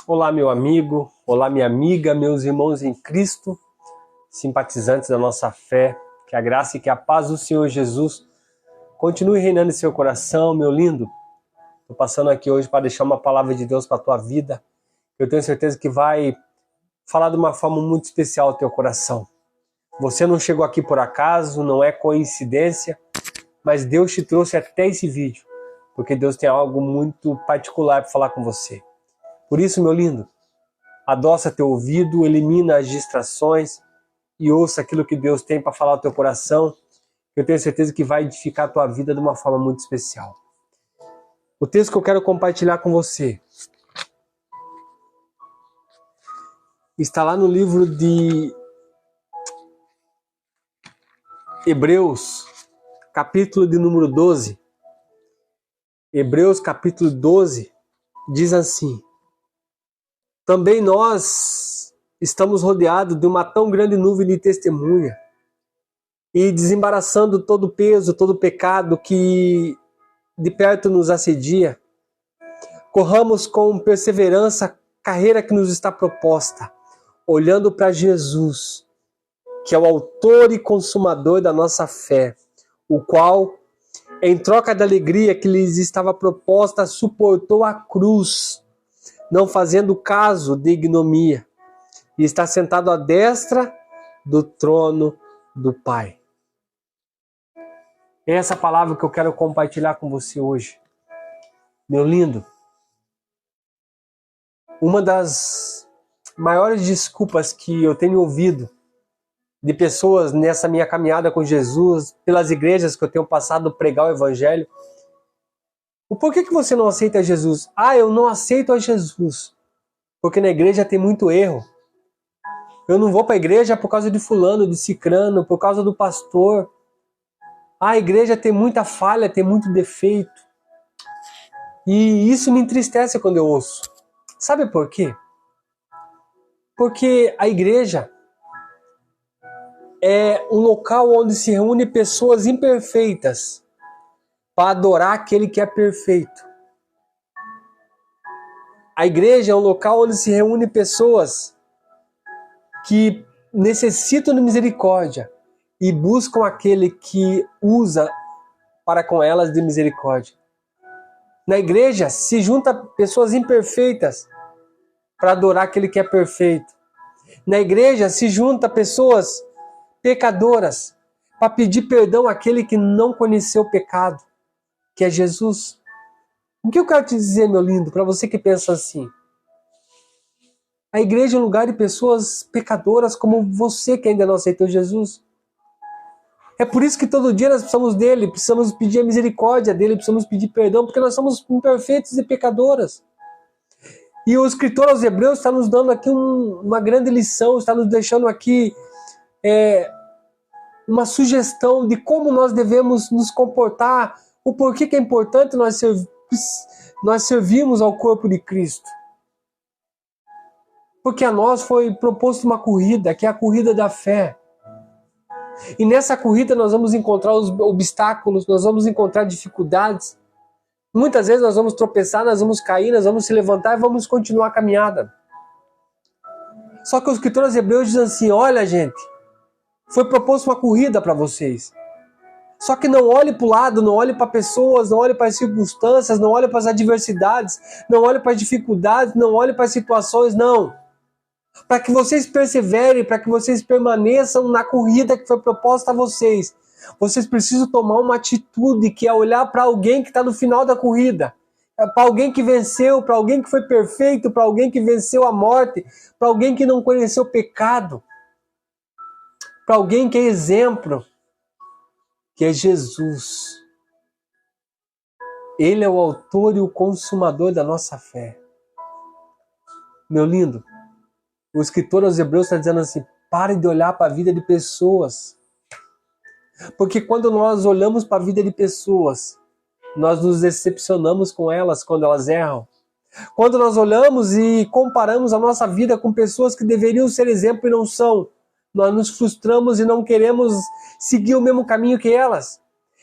Olá, meu amigo, olá, minha amiga, meus irmãos em Cristo, simpatizantes da nossa fé, que a graça e que a paz do Senhor Jesus continue reinando em seu coração, meu lindo. Estou passando aqui hoje para deixar uma palavra de Deus para a tua vida. Eu tenho certeza que vai falar de uma forma muito especial ao teu coração. Você não chegou aqui por acaso, não é coincidência, mas Deus te trouxe até esse vídeo, porque Deus tem algo muito particular para falar com você. Por isso, meu lindo, adoça teu ouvido, elimina as distrações e ouça aquilo que Deus tem para falar ao teu coração. Eu tenho certeza que vai edificar a tua vida de uma forma muito especial. O texto que eu quero compartilhar com você está lá no livro de Hebreus, capítulo de número 12. Hebreus, capítulo 12, diz assim: também nós estamos rodeados de uma tão grande nuvem de testemunha e desembaraçando todo o peso, todo o pecado que de perto nos assedia. Corramos com perseverança a carreira que nos está proposta, olhando para Jesus, que é o autor e consumador da nossa fé, o qual, em troca da alegria que lhes estava proposta, suportou a cruz, não fazendo caso de ignomia, e está sentado à destra do trono do Pai. É essa palavra que eu quero compartilhar com você hoje. Meu lindo, uma das maiores desculpas que eu tenho ouvido de pessoas nessa minha caminhada com Jesus, pelas igrejas que eu tenho passado a pregar o Evangelho, o porquê que você não aceita Jesus? Eu não aceito a Jesus porque na igreja tem muito erro. Eu não vou para a igreja por causa de fulano, de cicrano, por causa do pastor. A igreja tem muita falha, tem muito defeito. E isso me entristece quando eu ouço. Sabe por quê? Porque a igreja é um local onde se reúne pessoas imperfeitas para adorar aquele que é perfeito. A igreja é um local onde se reúne pessoas que necessitam de misericórdia e buscam aquele que usa para com elas de misericórdia. Na igreja se junta pessoas imperfeitas para adorar aquele que é perfeito. Na igreja se junta pessoas pecadoras para pedir perdão àquele que não conheceu o pecado, que é Jesus. O que eu quero te dizer, meu lindo, para você que pensa assim? A igreja é um lugar de pessoas pecadoras como você que ainda não aceitou Jesus. É por isso que todo dia nós precisamos dele, precisamos pedir a misericórdia dele, precisamos pedir perdão, porque nós somos imperfeitos e pecadoras. E o escritor aos Hebreus está nos dando aqui uma grande lição, está nos deixando aqui uma sugestão de como nós devemos nos comportar, o porquê que é importante nós servirmos ao corpo de Cristo. Porque a nós foi proposto uma corrida, que é a corrida da fé. E nessa corrida nós vamos encontrar os obstáculos, nós vamos encontrar dificuldades. Muitas vezes nós vamos tropeçar, nós vamos cair, nós vamos se levantar e vamos continuar a caminhada. Só que os escritores hebreus dizem assim: olha, gente, foi proposto uma corrida para vocês. Só que não olhe para o lado, não olhe para pessoas, não olhe para as circunstâncias, não olhe para as adversidades, não olhe para as dificuldades, não olhe para as situações, não. Para que vocês perseverem, para que vocês permaneçam na corrida que foi proposta a vocês, vocês precisam tomar uma atitude que é olhar para alguém que está no final da corrida, para alguém que venceu, para alguém que foi perfeito, para alguém que venceu a morte, para alguém que não conheceu o pecado, para alguém que é exemplo, que é Jesus. Ele é o autor e o consumador da nossa fé. Meu lindo, o escritor aos Hebreus está dizendo assim: pare de olhar para a vida de pessoas. Porque quando nós olhamos para a vida de pessoas, nós nos decepcionamos com elas quando elas erram. Quando nós olhamos e comparamos a nossa vida com pessoas que deveriam ser exemplo e não são, nós nos frustramos e não queremos seguir o mesmo caminho que elas.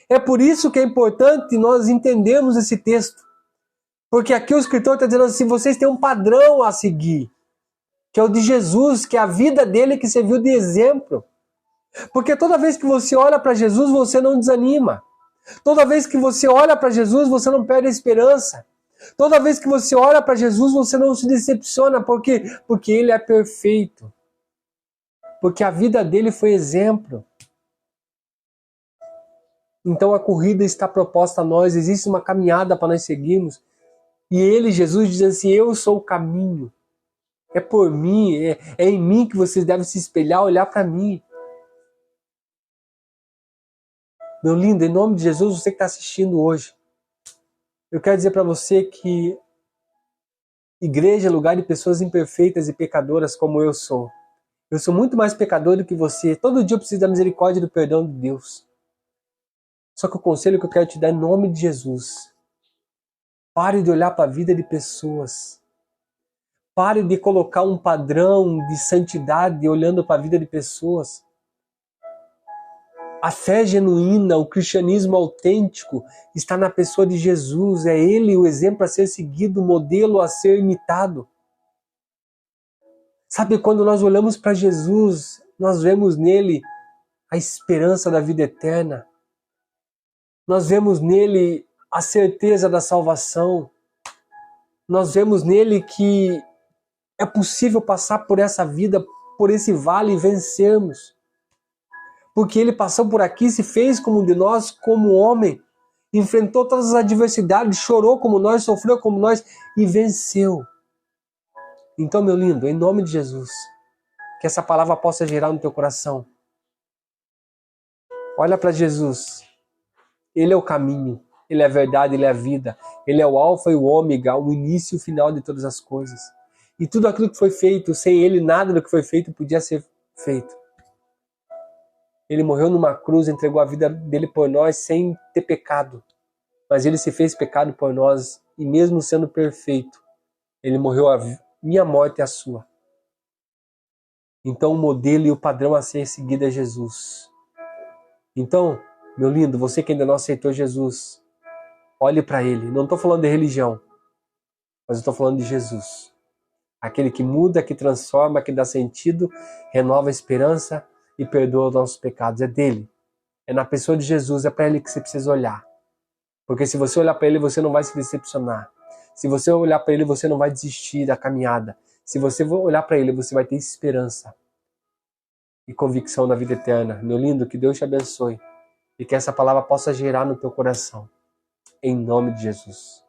É por isso que é importante nós entendermos esse texto. Porque aqui o escritor está dizendo assim, vocês têm um padrão a seguir, que é o de Jesus, que é a vida dele que serviu de exemplo. Porque toda vez que você olha para Jesus, você não desanima. Toda vez que você olha para Jesus, você não perde a esperança. Toda vez que você olha para Jesus, você não se decepciona. Por quê? Porque ele é perfeito. Porque a vida dele foi exemplo. Então a corrida está proposta a nós, existe uma caminhada para nós seguirmos. E ele, Jesus, diz assim, eu sou o caminho. É por mim, é em mim que vocês devem se espelhar, olhar para mim. Meu lindo, em nome de Jesus, você que está assistindo hoje, eu quero dizer para você que igreja é lugar de pessoas imperfeitas e pecadoras como eu sou. Eu sou muito mais pecador do que você. Todo dia eu preciso da misericórdia e do perdão de Deus. Só que o conselho que eu quero te dar em nome de Jesus, pare de olhar para a vida de pessoas. Pare de colocar um padrão de santidade olhando para a vida de pessoas. A fé genuína, o cristianismo autêntico está na pessoa de Jesus. É Ele o exemplo a ser seguido, o modelo a ser imitado. Sabe, quando nós olhamos para Jesus, nós vemos nele a esperança da vida eterna. Nós vemos nele a certeza da salvação. Nós vemos nele que é possível passar por essa vida, por esse vale e vencermos. Porque ele passou por aqui, se fez como um de nós, como homem, enfrentou todas as adversidades, chorou como nós, sofreu como nós e venceu. Então, meu lindo, em nome de Jesus, que essa palavra possa gerar no teu coração. Olha para Jesus. Ele é o caminho, ele é a verdade, ele é a vida. Ele é o alfa e o ômega, o início e o final de todas as coisas. E tudo aquilo que foi feito, sem ele, nada do que foi feito podia ser feito. Ele morreu numa cruz, entregou a vida dele por nós sem ter pecado. Mas ele se fez pecado por nós e mesmo sendo perfeito, ele morreu a minha morte e a sua. Então o modelo e o padrão a ser seguido é Jesus. Então, meu lindo, você que ainda não aceitou Jesus, olhe para ele. Não estou falando de religião, mas estou falando de Jesus. Aquele que muda, que transforma, que dá sentido, renova a esperança e perdoa os nossos pecados. É dele. É na pessoa de Jesus, é para ele que você precisa olhar. Porque se você olhar para ele, você não vai se decepcionar. Se você olhar para ele, você não vai desistir da caminhada. Se você olhar para ele, você vai ter esperança e convicção na vida eterna. Meu lindo, que Deus te abençoe e que essa palavra possa gerar no teu coração. Em nome de Jesus.